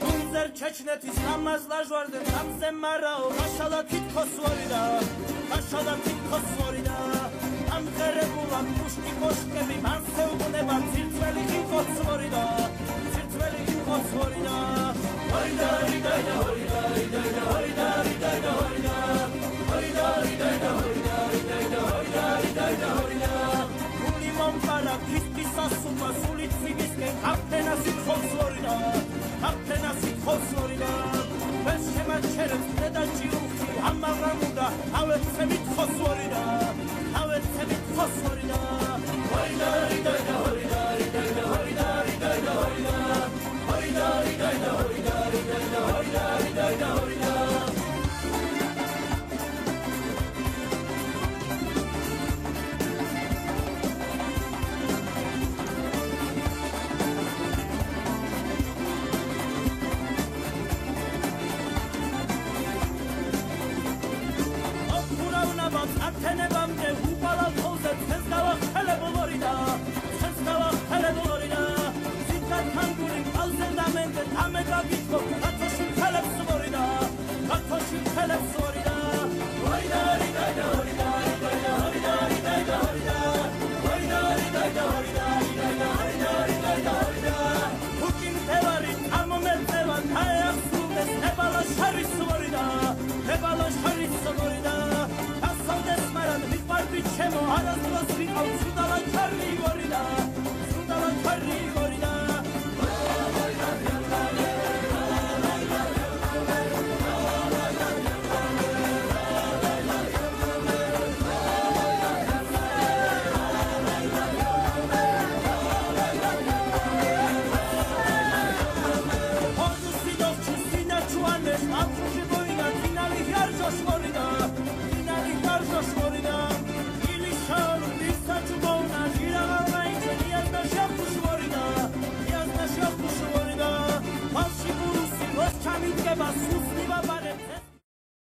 Unzer Chechnეთის ამას ლაჟვარდე სამზე მარაო გაშალა თითქოს ვორიდა გაშალა თითქოს ვორიდა ამღერებულა მუშკი კოშკები მან შეუნება ცირცველი იქოც ვორიდა ცირცველი იქოც ვორიდა გული მომყარა ქისტისა სუპა სული ციგისკენ აფენას იქოც ვორიდა აფენას იქოც ვორიდა ეს შემაჩერებს დედა ჭიუხი ამაღამუდა ავეცები ხოს ვორიდა ავეცები ხოს ვორიდა ათენებამდე უყალავ ხოლზე ცენს გავახელებულორიდა ცენს გავახელებულორიდა ციტად თანგური ყალზე დამენდე თამე გაგიწყო კათოში ხელებს ვორიდა კათოში ხელებს ვორიდა უკინ თევარი ამომეწევა თაიახსულდეს ებალა შარის ვორიდა ებალა შარის ვორიდა Chemo, I don't know what's